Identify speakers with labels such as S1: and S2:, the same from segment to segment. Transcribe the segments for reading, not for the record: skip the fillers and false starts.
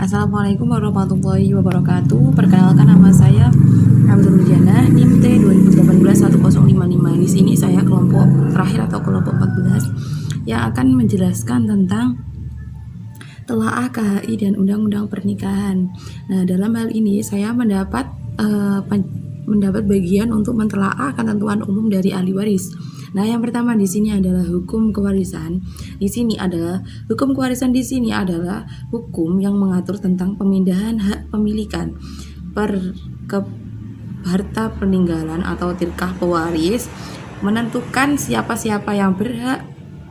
S1: Assalamualaikum warahmatullahi wabarakatuh. Perkenalkan, nama saya Abdul Jannah, NIM T 2018-1055. Di sini saya kelompok terakhir atau kelompok 14 yang akan menjelaskan tentang telaah KHI dan undang-undang pernikahan. Nah, dalam hal ini saya mendapat bagian untuk mentelaah ketentuan umum dari ahli waris. Nah, yang pertama di sini adalah hukum kewarisan. Di sini adalah hukum kewarisan hukum yang mengatur tentang pemindahan hak pemilikan ke harta peninggalan atau tirkah pewaris, menentukan siapa-siapa yang berhak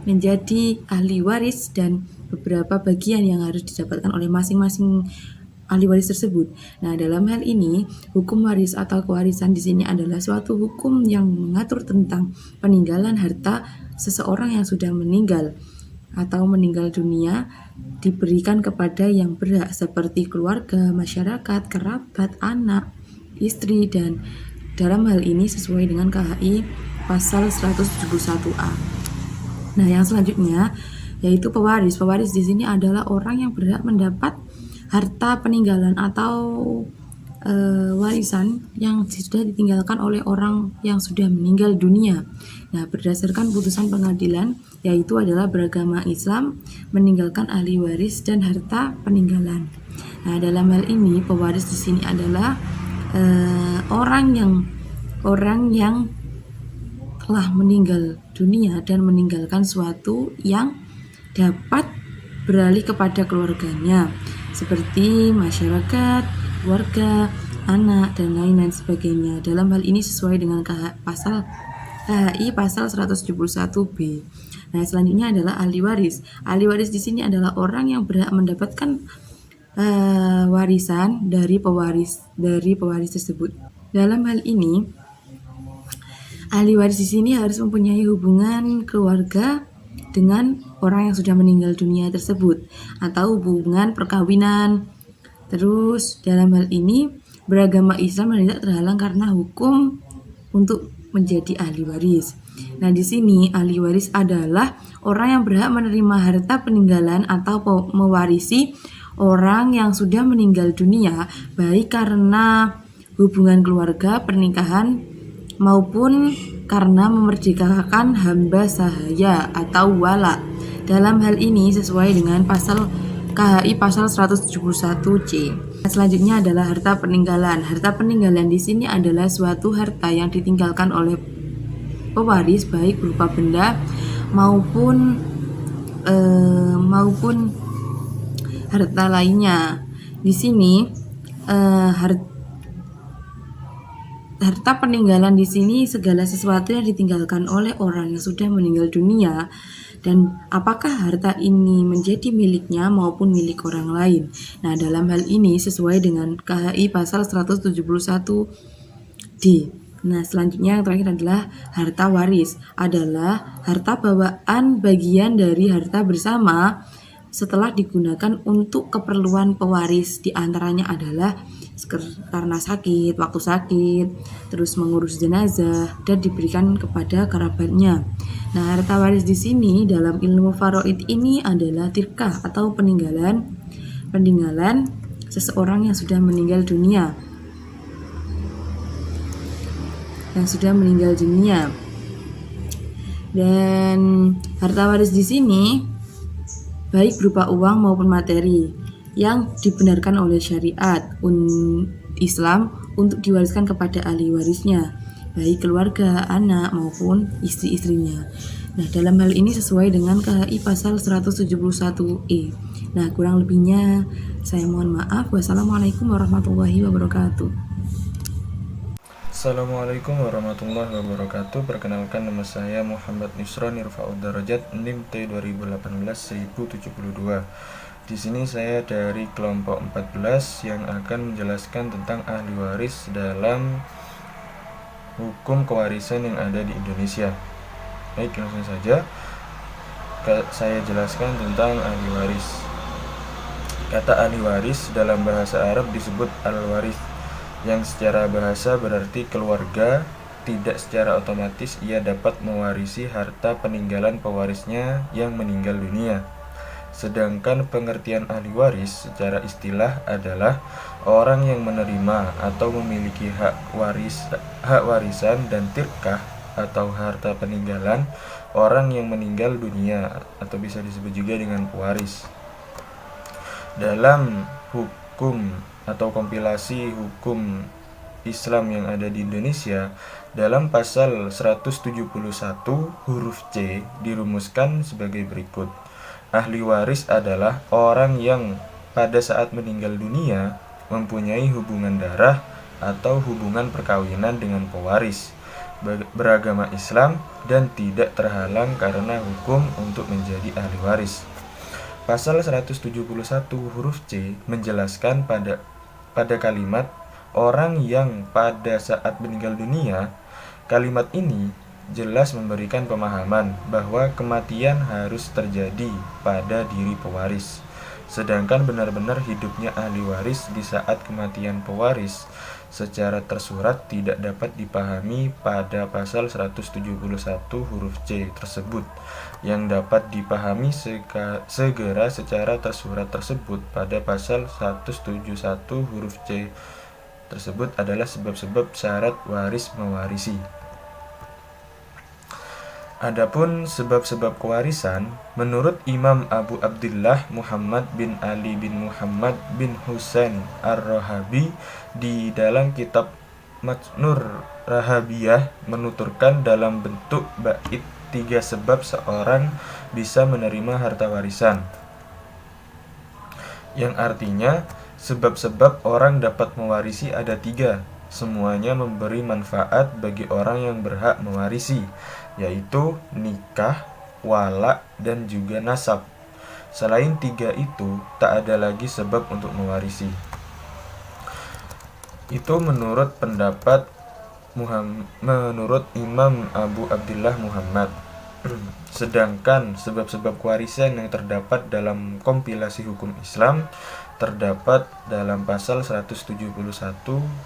S1: menjadi ahli waris dan beberapa bagian yang harus didapatkan oleh masing-masing ahli waris tersebut. Nah, dalam hal ini, hukum waris atau kewarisan di sini adalah suatu hukum yang mengatur tentang peninggalan harta seseorang yang sudah meninggal atau meninggal dunia diberikan kepada yang berhak seperti keluarga, masyarakat, kerabat, anak, istri, dan dalam hal ini sesuai dengan KHI pasal 171A. Nah, yang selanjutnya yaitu pewaris. Pewaris di sini adalah orang yang berhak mendapat harta peninggalan atau warisan yang sudah ditinggalkan oleh orang yang sudah meninggal dunia. Nah, berdasarkan putusan pengadilan, yaitu adalah beragama Islam, meninggalkan ahli waris dan harta peninggalan. Nah, dalam hal ini pewaris di sini adalah orang yang telah meninggal dunia dan meninggalkan suatu yang dapat beralih kepada keluarganya, seperti masyarakat, keluarga, anak, dan lain-lain sebagainya. Dalam hal ini sesuai dengan KHI pasal 171B. Nah, selanjutnya adalah ahli waris. Ahli waris di sini adalah orang yang berhak mendapatkan warisan dari pewaris tersebut. Dalam hal ini, ahli waris di sini harus mempunyai hubungan keluarga dengan orang yang sudah meninggal dunia tersebut atau hubungan perkawinan. Terus dalam hal ini beragama Islam tidak terhalang karena hukum untuk menjadi ahli waris. Nah, di sini ahli waris adalah orang yang berhak menerima harta peninggalan atau mewarisi orang yang sudah meninggal dunia, baik karena hubungan keluarga, pernikahan, maupun karena memerdekakan hamba sahaya atau wala. Dalam hal ini sesuai dengan pasal KHI pasal 171C. Selanjutnya adalah harta peninggalan. Harta peninggalan di sini adalah suatu harta yang ditinggalkan oleh pewaris baik berupa benda maupun harta lainnya. Di sini harta peninggalan di sini segala sesuatu yang ditinggalkan oleh orang yang sudah meninggal dunia, dan apakah harta ini menjadi miliknya maupun milik orang lain. Nah, dalam hal ini sesuai dengan KHI pasal 171D. Nah, selanjutnya yang terakhir adalah harta waris. Adalah harta bawaan bagian dari harta bersama setelah digunakan untuk keperluan pewaris. Di antaranya adalah karena sakit, waktu sakit, terus mengurus jenazah, dan diberikan kepada kerabatnya. Nah, harta waris di sini dalam ilmu faraid ini adalah tirkah atau peninggalan seseorang yang sudah meninggal dunia. Dan harta waris di sini baik berupa uang maupun materi yang dibenarkan oleh syariat Islam untuk diwariskan kepada ahli warisnya, baik keluarga, anak, maupun istri-istrinya. Nah, dalam hal ini sesuai dengan KHI pasal 171E. Nah, kurang lebihnya saya mohon maaf. Wassalamualaikum warahmatullahi wabarakatuh.
S2: Assalamualaikum warahmatullahi wabarakatuh. Perkenalkan, nama saya Muhammad Nusron Irfa'ud Darajat, NIM T 2018-1072. Di sini saya dari kelompok 14 yang akan menjelaskan tentang ahli waris dalam hukum kewarisan yang ada di Indonesia. Baik, langsung saja saya jelaskan tentang ahli waris. Kata ahli waris dalam bahasa Arab disebut al-waris, yang secara bahasa berarti keluarga. Tidak secara otomatis ia dapat mewarisi harta peninggalan pewarisnya yang meninggal dunia. Sedangkan pengertian ahli waris secara istilah adalah orang yang menerima atau memiliki hak warisan dan tirkah atau harta peninggalan orang yang meninggal dunia, atau bisa disebut juga dengan pewaris. Dalam hukum atau kompilasi hukum Islam yang ada di Indonesia, dalam pasal 171 huruf C dirumuskan sebagai berikut. Ahli waris adalah orang yang pada saat meninggal dunia mempunyai hubungan darah atau hubungan perkawinan dengan pewaris, beragama Islam, dan tidak terhalang karena hukum untuk menjadi ahli waris. Pasal 171 huruf C menjelaskan pada kalimat orang yang pada saat meninggal dunia. Kalimat ini jelas memberikan pemahaman bahwa kematian harus terjadi pada diri pewaris. Sedangkan benar-benar hidupnya ahli waris di saat kematian pewaris secara tersurat tidak dapat dipahami pada pasal 171 huruf C tersebut. Yang dapat dipahami segera secara tersurat tersebut pada pasal 171 huruf C tersebut adalah sebab-sebab syarat waris mewarisi. Adapun sebab-sebab kewarisan, menurut Imam Abu Abdillah Muhammad bin Ali bin Muhammad bin Husain Ar-Rahabi di dalam kitab Majnur Rahabiyah menuturkan dalam bentuk bait 3 sebab seorang bisa menerima harta warisan, yang artinya sebab-sebab orang dapat mewarisi ada 3. Semuanya memberi manfaat bagi orang yang berhak mewarisi, yaitu nikah, wala, dan juga nasab. Selain 3 itu, tak ada lagi sebab untuk mewarisi. Itu menurut menurut Imam Abu Abdillah Muhammad. Sedangkan sebab-sebab kewarisan yang terdapat dalam kompilasi hukum Islam terdapat dalam pasal 171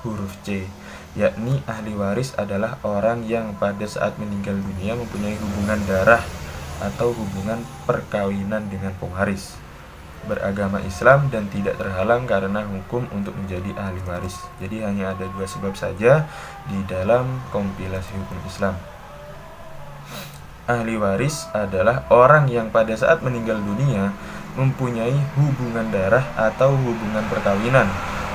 S2: huruf C, yakni ahli waris adalah orang yang pada saat meninggal dunia mempunyai hubungan darah atau hubungan perkawinan dengan pewaris, beragama Islam, dan tidak terhalang karena hukum untuk menjadi ahli waris. Jadi hanya ada 2 sebab saja di dalam kompilasi hukum Islam. Ahli waris adalah orang yang pada saat meninggal dunia mempunyai hubungan darah atau hubungan perkawinan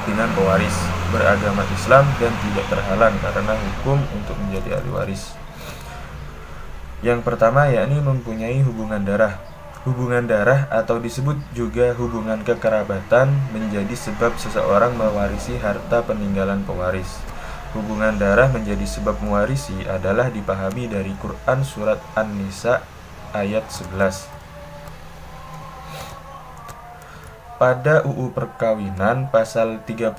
S2: dengan pewaris, beragama Islam, dan tidak terhalang karena hukum untuk menjadi ahli waris. Yang pertama yakni mempunyai hubungan darah. Hubungan darah atau disebut juga hubungan kekerabatan menjadi sebab seseorang mewarisi harta peninggalan pewaris. Hubungan darah menjadi sebab mewarisi adalah dipahami dari Quran surat An-Nisa ayat 11. Pada UU Perkawinan pasal 35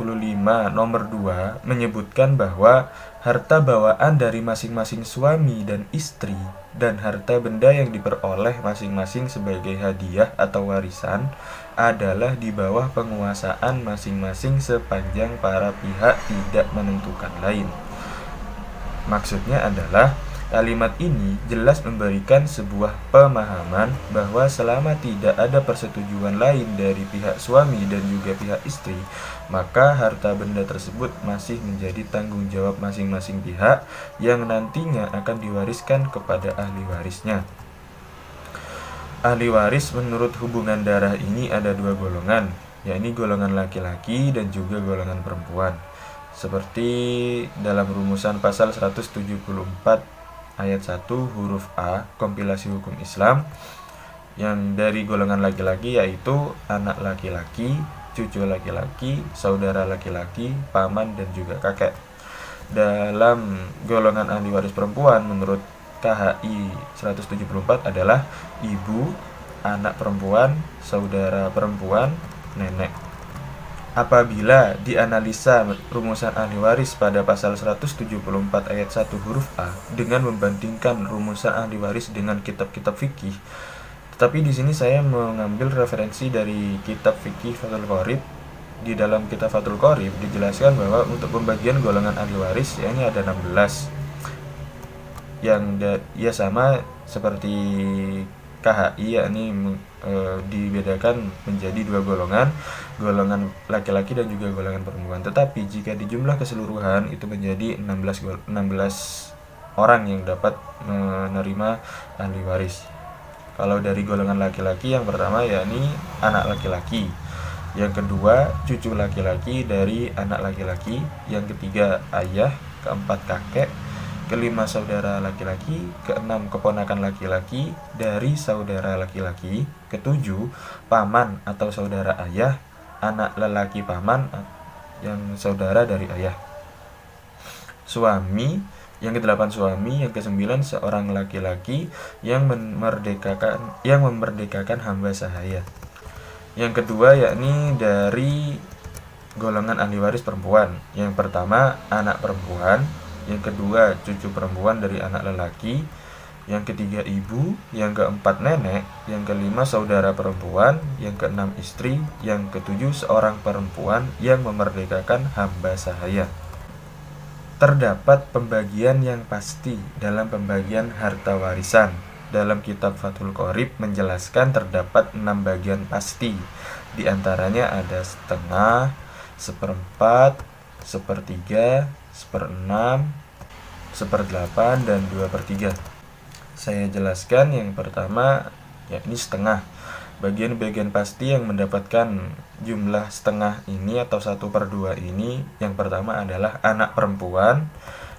S2: nomor 2 menyebutkan bahwa harta bawaan dari masing-masing suami dan istri dan harta benda yang diperoleh masing-masing sebagai hadiah atau warisan adalah di bawah penguasaan masing-masing sepanjang para pihak tidak menentukan lain. Maksudnya adalah kalimat ini jelas memberikan sebuah pemahaman bahwa selama tidak ada persetujuan lain dari pihak suami dan juga pihak istri, maka harta benda tersebut masih menjadi tanggung jawab masing-masing pihak yang nantinya akan diwariskan kepada ahli warisnya. Ahli waris menurut hubungan darah ini ada 2 golongan, yakni golongan laki-laki dan juga golongan perempuan. Seperti dalam rumusan pasal 174 ayat 1 huruf A kompilasi hukum Islam, yang dari golongan laki-laki yaitu anak laki-laki, cucu laki-laki, saudara laki-laki, paman, dan juga kakek. Dalam golongan ahli waris perempuan menurut KHI 174 adalah ibu, anak perempuan, saudara perempuan, nenek. Apabila dianalisa rumusan ahli waris pada pasal 174 ayat 1 huruf A dengan membandingkan rumusan ahli waris dengan kitab-kitab fikih, tetapi di sini saya mengambil referensi dari kitab fikih Fathul Qorib. Di dalam kitab Fathul Qorib dijelaskan bahwa untuk pembagian golongan ahli waris ya ini ada 16 yang sama seperti KHI, yakni dibedakan menjadi dua golongan laki-laki dan juga golongan perempuan. Tetapi jika di jumlah keseluruhan itu menjadi 16 orang yang dapat menerima ahli waris. Kalau dari golongan laki-laki, yang pertama yakni anak laki-laki, yang kedua cucu laki-laki dari anak laki-laki, yang ketiga ayah, keempat kakek, kelima saudara laki-laki, keenam keponakan laki-laki dari saudara laki-laki, ketujuh paman atau saudara ayah, anak lelaki paman yang saudara dari ayah, suami, yang kedelapan suami, yang kesembilan seorang laki-laki yang memerdekakan hamba sahaya. Yang kedua yakni dari golongan ahli waris perempuan. Yang pertama anak perempuan, yang kedua cucu perempuan dari anak lelaki, yang ketiga ibu, yang keempat nenek, yang kelima saudara perempuan, yang keenam istri, yang ketujuh seorang perempuan yang memerdekakan hamba sahaya. Terdapat pembagian yang pasti dalam pembagian harta warisan. Dalam kitab Fathul Qorib menjelaskan terdapat 6 bagian pasti. Di antaranya ada setengah, seperempat, sepertiga, seperenam, seperdelapan, dan 2/3. Saya jelaskan yang pertama yakni setengah. Bagian-bagian pasti yang mendapatkan jumlah setengah ini atau 1/2 ini, yang pertama adalah anak perempuan,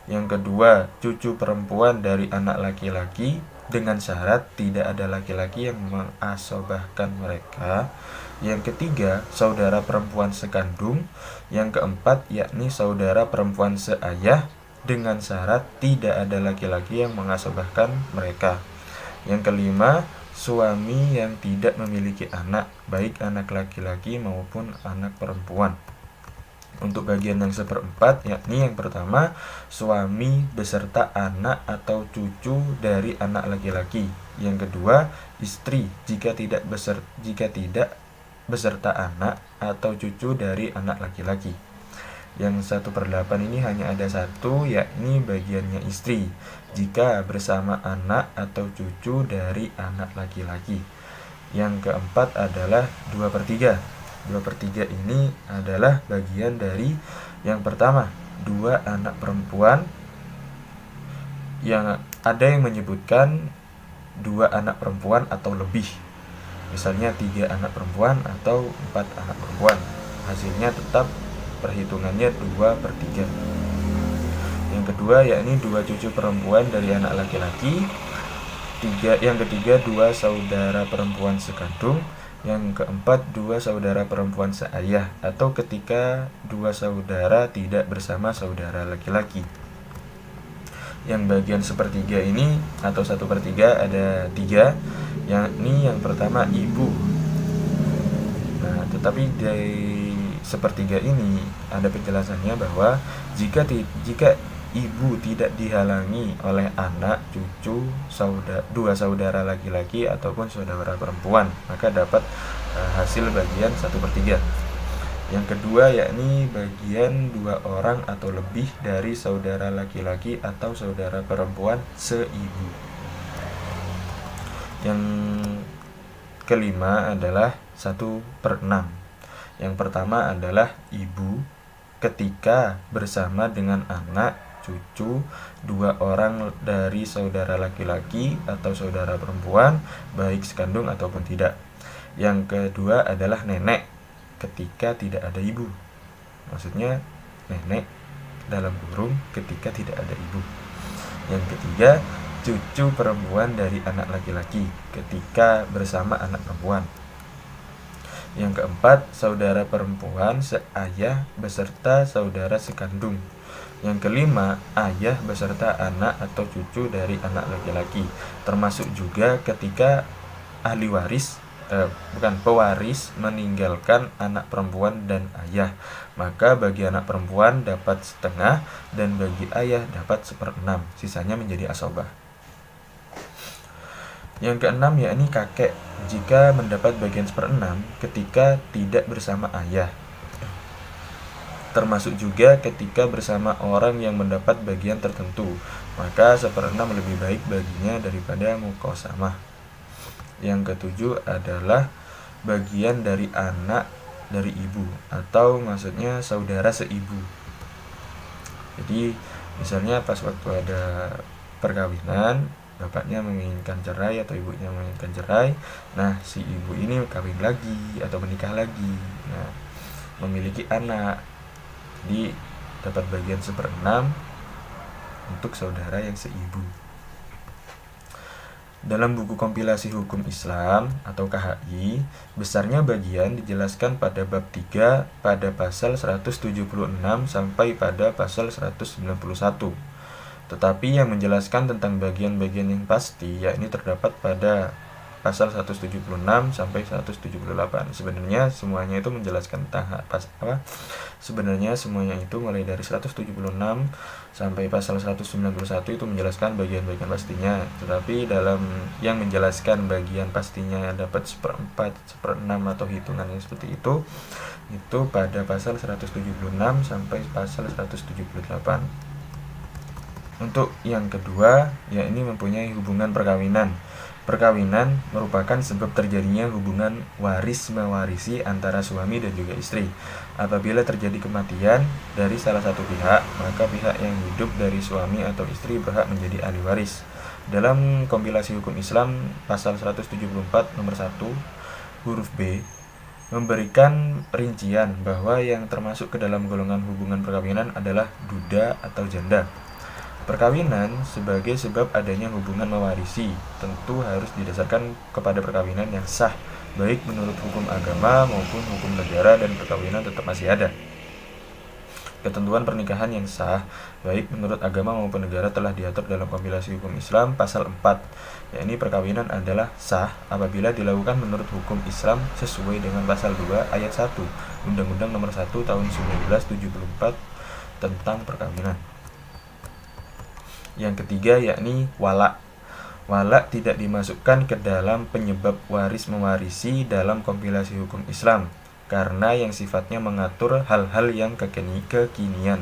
S2: yang kedua cucu perempuan dari anak laki-laki dengan syarat tidak ada laki-laki yang mengasobahkan mereka, yang ketiga saudara perempuan sekandung, yang keempat yakni saudara perempuan seayah dengan syarat tidak ada laki-laki yang mengasobahkan mereka, yang kelima suami yang tidak memiliki anak, baik anak laki-laki maupun anak perempuan. Untuk bagian yang seperempat, yakni yang pertama suami beserta anak atau cucu dari anak laki-laki. Yang kedua istri jika tidak beserta anak atau cucu dari anak laki-laki. Yang 1/8 ini hanya ada satu, yakni bagiannya istri jika bersama anak atau cucu dari anak laki-laki. Yang keempat adalah 2/3. 2/3 ini adalah bagian dari yang pertama 2 anak perempuan, yang ada yang menyebutkan 2 anak perempuan atau lebih, misalnya 3 anak perempuan atau 4 anak perempuan, hasilnya tetap perhitungannya 2/3. Yang kedua yakni 2 cucu perempuan dari anak laki-laki, yang ketiga 2 saudara perempuan sekandung, yang keempat 2 saudara perempuan seayah atau ketika 2 saudara tidak bersama saudara laki-laki. Yang bagian sepertiga ini atau 1/3 ada 3, yakni yang pertama ibu. Nah, tetapi dari sepertiga ini ada penjelasannya bahwa jika ibu tidak dihalangi oleh anak, cucu, 2 saudara laki-laki ataupun saudara perempuan, maka dapat hasil bagian 1/3. Yang kedua yakni bagian 2 orang atau lebih dari saudara laki-laki atau saudara perempuan seibu. Yang kelima adalah 1/6. Yang pertama adalah ibu ketika bersama dengan anak, cucu, 2 orang dari saudara laki-laki atau saudara perempuan, baik sekandung ataupun tidak. Yang kedua adalah nenek ketika tidak ada ibu. Maksudnya nenek dalam kurung ketika tidak ada ibu. Yang ketiga, cucu perempuan dari anak laki-laki ketika bersama anak perempuan. Yang keempat, saudara perempuan seayah beserta saudara sekandung. Yang kelima, ayah beserta anak atau cucu dari anak laki-laki, termasuk juga ketika pewaris meninggalkan anak perempuan dan ayah, maka bagi anak perempuan dapat setengah dan bagi ayah dapat 1/6, sisanya menjadi asobah. Yang keenam yakni kakek jika mendapat bagian 1/6 ketika tidak bersama ayah, termasuk juga ketika bersama orang yang mendapat bagian tertentu, maka 1/6 lebih baik baginya daripada muqasamah. Yang ketujuh adalah bagian dari anak dari ibu, atau maksudnya saudara seibu. Jadi misalnya pas waktu ada perkawinan, bapaknya menginginkan cerai atau ibunya menginginkan cerai, nah si ibu ini kawin lagi atau menikah lagi, nah memiliki anak, jadi dapat bagian 1/6 untuk saudara yang seibu. Dalam buku kompilasi hukum Islam atau KHI, besarnya bagian dijelaskan pada bab 3 pada pasal 176 sampai pada pasal 191. Tetapi yang menjelaskan tentang bagian-bagian yang pasti yakni terdapat pada pasal 176 sampai 178. Sebenarnya semuanya itu menjelaskan tentang sebenarnya semuanya itu mulai dari 176 sampai pasal 191 itu menjelaskan bagian-bagian pastinya. Tetapi dalam yang menjelaskan bagian pastinya dapat 1/4, 1/6 atau hitungan yang seperti itu pada pasal 176 sampai pasal 178. Untuk yang kedua, yakni mempunyai hubungan perkawinan. Perkawinan merupakan sebab terjadinya hubungan waris-mewarisi antara suami dan juga istri. Apabila terjadi kematian dari salah satu pihak, maka pihak yang hidup dari suami atau istri berhak menjadi ahli waris. Dalam kompilasi hukum Islam pasal 174 nomor 1 huruf B memberikan rincian bahwa yang termasuk ke dalam golongan hubungan perkawinan adalah duda atau janda. Perkawinan sebagai sebab adanya hubungan mewarisi tentu harus didasarkan kepada perkawinan yang sah, baik menurut hukum agama maupun hukum negara, dan perkawinan tetap masih ada. Ketentuan pernikahan yang sah, baik menurut agama maupun negara, telah diatur dalam kompilasi hukum Islam pasal 4, yakni perkawinan adalah sah apabila dilakukan menurut hukum Islam sesuai dengan pasal 2 ayat 1 Undang-Undang Nomor 1 Tahun 1974 tentang perkawinan. Yang ketiga yakni wala. Wala tidak dimasukkan ke dalam penyebab waris mewarisi dalam kompilasi hukum Islam karena yang sifatnya mengatur hal-hal yang kekinian.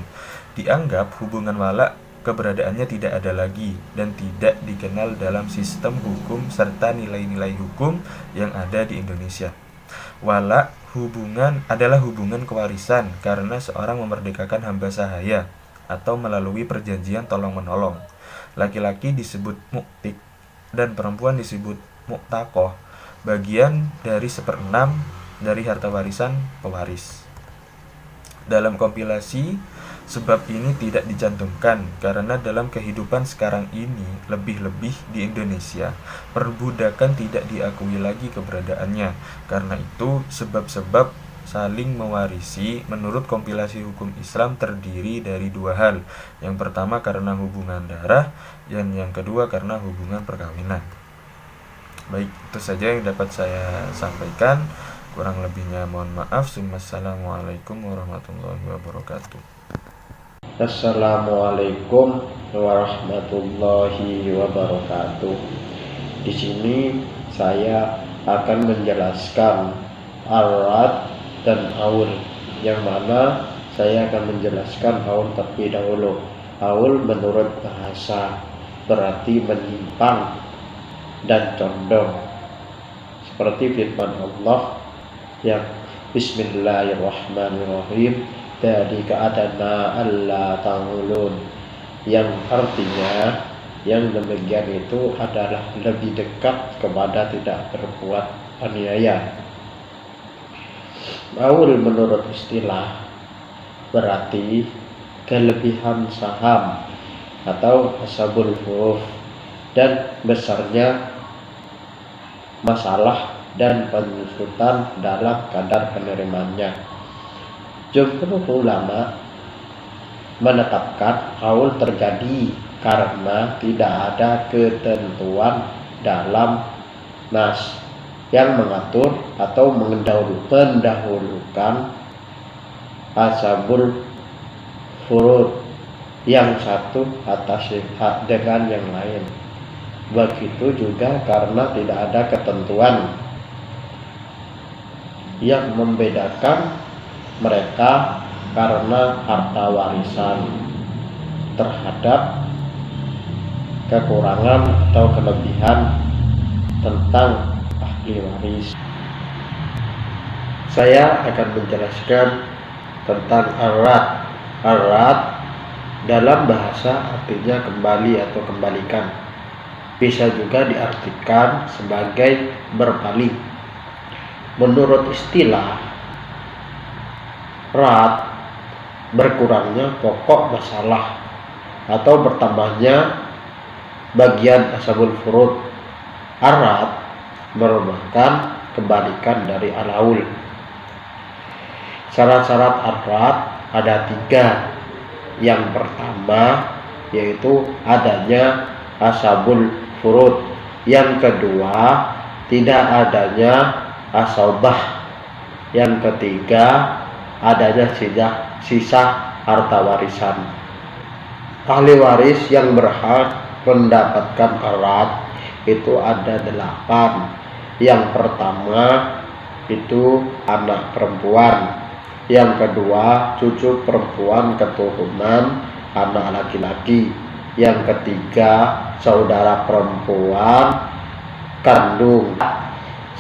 S2: Dianggap hubungan wala keberadaannya tidak ada lagi dan tidak dikenal dalam sistem hukum serta nilai-nilai hukum yang ada di Indonesia. Wala adalah hubungan kewarisan karena seorang memerdekakan hamba sahaya atau melalui perjanjian tolong-menolong. Laki-laki disebut muktik dan perempuan disebut muktakoh, bagian dari 1/6 dari harta warisan pewaris. Dalam kompilasi, sebab ini tidak dicantumkan karena dalam kehidupan sekarang ini, lebih-lebih di Indonesia, perbudakan tidak diakui lagi keberadaannya. Karena itu, sebab-sebab saling mewarisi menurut kompilasi hukum Islam terdiri dari 2 hal. Yang pertama karena hubungan darah, dan yang kedua karena hubungan perkawinan. Baik, itu saja yang dapat saya sampaikan. Kurang lebihnya mohon maaf. Assalamualaikum warahmatullahi wabarakatuh.
S3: Assalamualaikum warahmatullahi wabarakatuh. Di sini saya akan menjelaskan arat dan aul, yang mana saya akan menjelaskan aul terlebih dahulu. Aul menurut bahasa berarti menyimpang dan condong, seperti firman Allah yang Bismillahirrahmanirrahim, dari keadana Allah ta'ulun, yang artinya yang demikian itu adalah lebih dekat kepada tidak berbuat aniaya. Aul menurut istilah berarti kelebihan saham atau ashabul furuf dan besarnya masalah dan penyusutan dalam kadar penerimaannya. Jumhur ulama menetapkan aul terjadi karena tidak ada ketentuan dalam nas yang mengatur atau mendahulukan ashabul furud yang satu atas dengan yang lain. Begitu juga karena tidak ada ketentuan yang membedakan mereka karena harta warisan terhadap kekurangan atau kelebihan tentang ahli waris. Saya akan menjelaskan tentang arat. Arat dalam bahasa artinya kembali atau kembalikan. Bisa juga diartikan sebagai berpaling. Menurut istilah, rat berkurangnya pokok masalah atau bertambahnya bagian ashabul furud. Arat merupakan kebalikan dari alaul. Syarat-syarat arat ada 3. Yang pertama yaitu adanya ashabul furud. Yang kedua tidak adanya asabah. Yang ketiga adanya sisa harta warisan. Ahli waris yang berhak mendapatkan arat itu ada 8. Yang pertama itu anak perempuan. Yang kedua cucu perempuan keturunan anak laki-laki. Yang ketiga saudara perempuan kandung,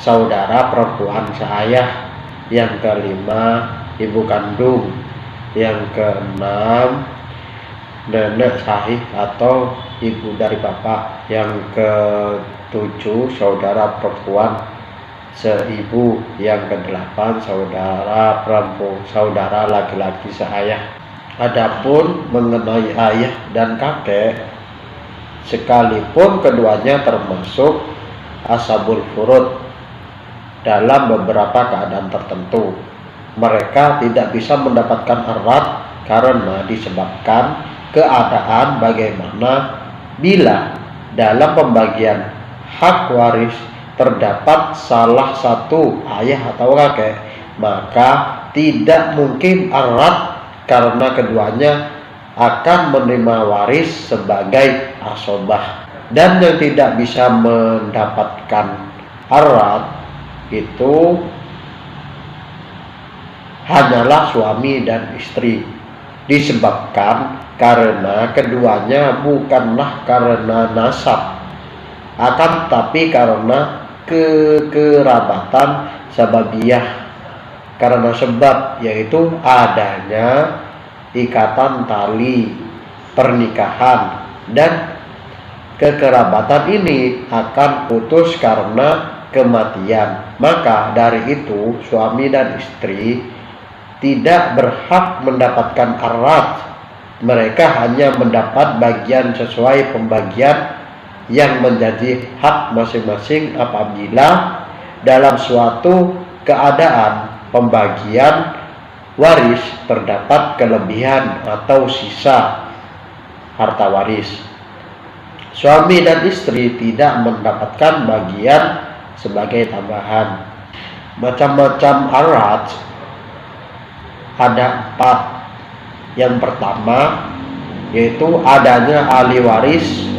S3: saudara perempuan seayah. Yang kelima ibu kandung. Yang keenam nenek sahih atau ibu dari bapak. Yang ketujuh saudara perempuan seibu. Yang kedelapan saudara laki-laki seayah. Adapun mengenai ayah dan kakek, sekalipun keduanya termasuk ashabul furud, dalam beberapa keadaan tertentu mereka tidak bisa mendapatkan arat karena disebabkan keadaan bagaimana bila dalam pembagian hak waris terdapat salah satu ayah atau kakek, maka tidak mungkin arat karena keduanya akan menerima waris sebagai asobah. Dan yang tidak bisa mendapatkan arat itu hanyalah suami dan istri, disebabkan karena keduanya bukanlah karena nasab, akan tetapi karena kekerabatan sababiyah, karena sebab yaitu adanya ikatan tali pernikahan, dan kekerabatan ini akan putus karena kematian. Maka dari itu suami dan istri tidak berhak mendapatkan arat. Mereka hanya mendapat bagian sesuai pembagian yang menjadi hak masing-masing apabila dalam suatu keadaan pembagian waris terdapat kelebihan atau sisa harta waris. Suami dan istri tidak mendapatkan bagian sebagai tambahan. Macam-macam arat ada 4. Yang pertama yaitu adanya ahli waris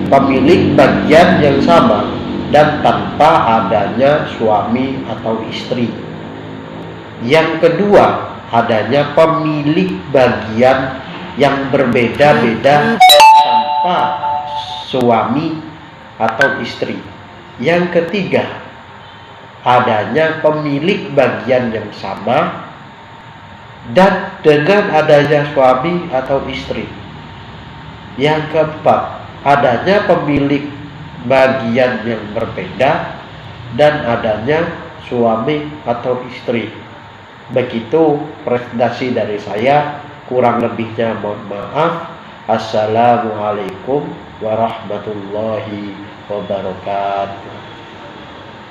S3: pemilik bagian yang sama dan tanpa adanya suami atau istri. Yang kedua adanya pemilik bagian yang berbeda-beda tanpa suami atau istri. Yang ketiga adanya pemilik bagian yang sama dan dengan adanya suami atau istri. Yang keempat adanya pemilik bagian yang berbeda dan adanya suami atau istri. Begitu presentasi dari saya, kurang lebihnya mohon maaf. Assalamualaikum warahmatullahi wabarakatuh.